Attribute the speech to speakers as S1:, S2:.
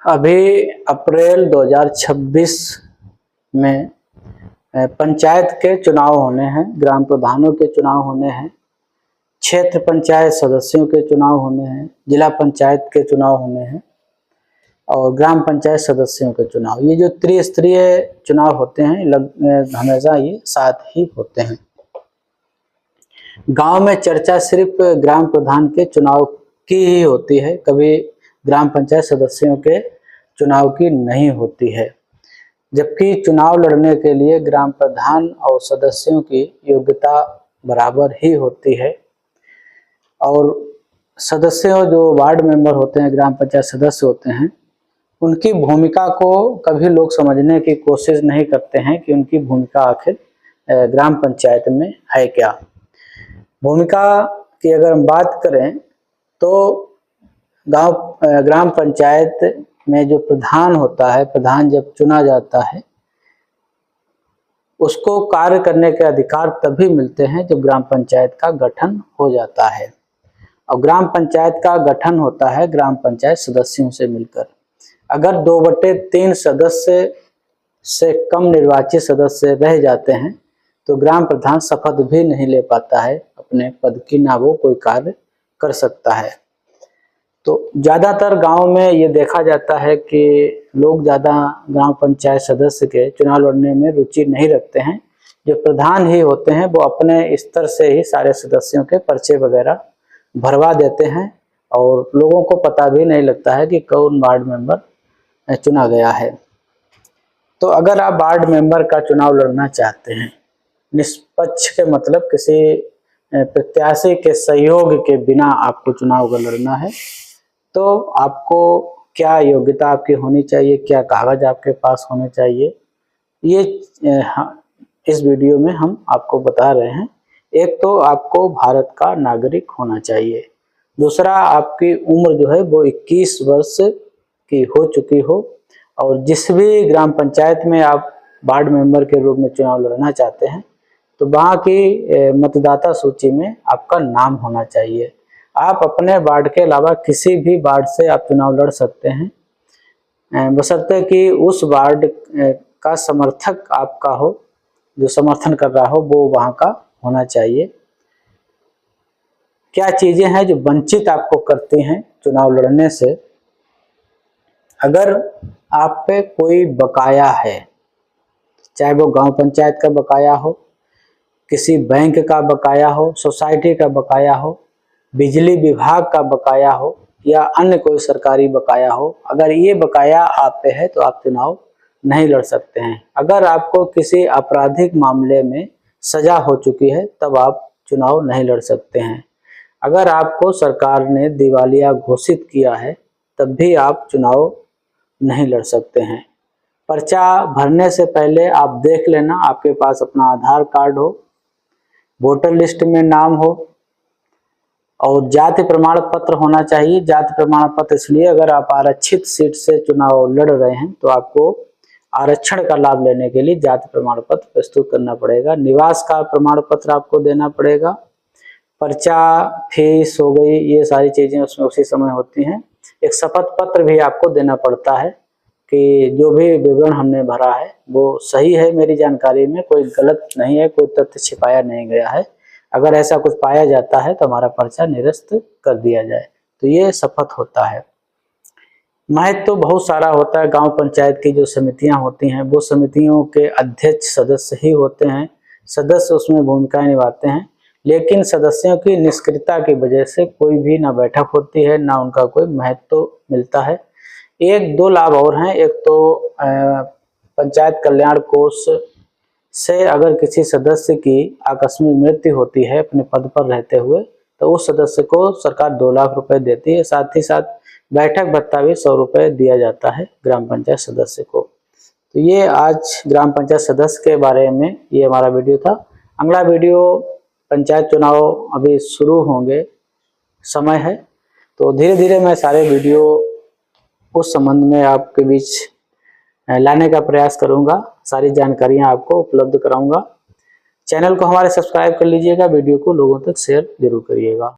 S1: अभी अप्रैल 2026 में पंचायत के चुनाव होने हैं, ग्राम प्रधानों के चुनाव होने हैं, क्षेत्र पंचायत सदस्यों के चुनाव होने हैं, जिला पंचायत के चुनाव होने हैं और ग्राम पंचायत सदस्यों के चुनाव। ये जो त्रिस्तरीय चुनाव होते हैं हमेशा ये साथ ही होते हैं। गांव में चर्चा सिर्फ ग्राम प्रधान के चुनाव की ही होती है, कभी ग्राम पंचायत सदस्यों के चुनाव की नहीं होती है। जबकि चुनाव लड़ने के लिए ग्राम प्रधान और सदस्यों की योग्यता बराबर ही होती है और सदस्यों जो वार्ड मेंबर होते हैं, ग्राम पंचायत सदस्य होते हैं, उनकी भूमिका को कभी लोग समझने की कोशिश नहीं करते हैं कि उनकी भूमिका आखिर ग्राम पंचायत में है क्या। भूमिका की अगर हम बात करें तो ग्राम पंचायत में जो प्रधान होता है, प्रधान जब चुना जाता है उसको कार्य करने के अधिकार तभी मिलते हैं जब ग्राम पंचायत का गठन हो जाता है। और ग्राम पंचायत का गठन होता है ग्राम पंचायत सदस्यों से मिलकर। अगर 2/3 सदस्य से कम निर्वाचित सदस्य रह जाते हैं तो ग्राम प्रधान शपथ भी नहीं ले पाता है अपने पद की, ना वो कोई कार्य कर सकता है। तो ज़्यादातर गांव में ये देखा जाता है कि लोग ज़्यादा ग्राम पंचायत सदस्य के चुनाव लड़ने में रुचि नहीं रखते हैं। जो प्रधान ही होते हैं वो अपने स्तर से ही सारे सदस्यों के पर्चे वगैरह भरवा देते हैं और लोगों को पता भी नहीं लगता है कि कौन वार्ड मेंबर चुना गया है। तो अगर आप वार्ड मेंबर का चुनाव लड़ना चाहते हैं निष्पक्ष के मतलब किसी प्रत्याशी के सहयोग के बिना आपको चुनाव का लड़ना है, तो आपको क्या योग्यता आपकी होनी चाहिए, क्या कागज आपके पास होने चाहिए, ये इस वीडियो में हम आपको बता रहे हैं। एक तो आपको भारत का नागरिक होना चाहिए, दूसरा आपकी उम्र जो है वो 21 वर्ष की हो चुकी हो और जिस भी ग्राम पंचायत में आप वार्ड मेंबर के रूप में चुनाव लड़ना चाहते हैं तो वहाँ की मतदाता सूची में आपका नाम होना चाहिए। आप अपने वार्ड के अलावा किसी भी वार्ड से आप चुनाव लड़ सकते हैं, बशर्ते कि उस वार्ड का समर्थक आपका हो, जो समर्थन कर रहा हो वो वहाँ का होना चाहिए। क्या चीज़ें हैं जो वंचित आपको करती हैं चुनाव लड़ने से? अगर आप पे कोई बकाया है, चाहे वो गांव पंचायत का बकाया हो, किसी बैंक का बकाया हो, सोसाइटी का बकाया हो, बिजली विभाग का बकाया हो या अन्य कोई सरकारी बकाया हो, अगर ये बकाया आप पे है तो आप चुनाव नहीं लड़ सकते हैं। अगर आपको किसी आपराधिक मामले में सजा हो चुकी है तब आप चुनाव नहीं लड़ सकते हैं। अगर आपको सरकार ने दिवालिया घोषित किया है तब भी आप चुनाव नहीं लड़ सकते हैं। पर्चा भरने से पहले आप देख लेना आपके पास अपना आधार कार्ड हो, वोटर लिस्ट में नाम हो और जाति प्रमाण पत्र होना चाहिए। जाति प्रमाण पत्र इसलिए, अगर आप आरक्षित सीट से चुनाव लड़ रहे हैं तो आपको आरक्षण का लाभ लेने के लिए जाति प्रमाण पत्र प्रस्तुत करना पड़ेगा। निवास का प्रमाण पत्र आपको देना पड़ेगा। पर्चा, फीस हो गई, ये सारी चीजें उसमें उसी समय होती हैं। एक शपथ पत्र भी आपको देना पड़ता है कि जो भी विवरण हमने भरा है वो सही है, मेरी जानकारी में कोई गलत नहीं है, कोई तथ्य छिपाया नहीं गया है। अगर ऐसा कुछ पाया जाता है तो हमारा पर्चा निरस्त कर दिया जाए। तो ये शपथ होता है। महत्व तो बहुत सारा होता है। गांव पंचायत की जो समितियां होती हैं वो समितियों के अध्यक्ष सदस्य ही होते हैं, सदस्य उसमें भूमिकाएं निभाते हैं, लेकिन सदस्यों की निष्क्रियता की वजह से कोई भी ना बैठक होती है ना उनका कोई महत्व मिलता है। 1-2 लाभ और हैं। एक तो पंचायत कल्याण कोष से अगर किसी सदस्य की आकस्मिक मृत्यु होती है अपने पद पर रहते हुए तो उस सदस्य को सरकार 2 लाख रुपए देती है। साथ ही साथ बैठक भत्ता भी 100 रुपए दिया जाता है ग्राम पंचायत सदस्य को। तो ये आज ग्राम पंचायत सदस्य के बारे में ये हमारा वीडियो था। अगला वीडियो, पंचायत चुनाव अभी शुरू होंगे, समय है, तो धीरे धीरे मैं सारे वीडियो उस संबंध में आपके बीच लाने का प्रयास करूंगा। सारी जानकारियां आपको उपलब्ध कराऊंगा। चैनल को हमारे सब्सक्राइब कर लीजिएगा, वीडियो को लोगों तक शेयर जरूर करिएगा।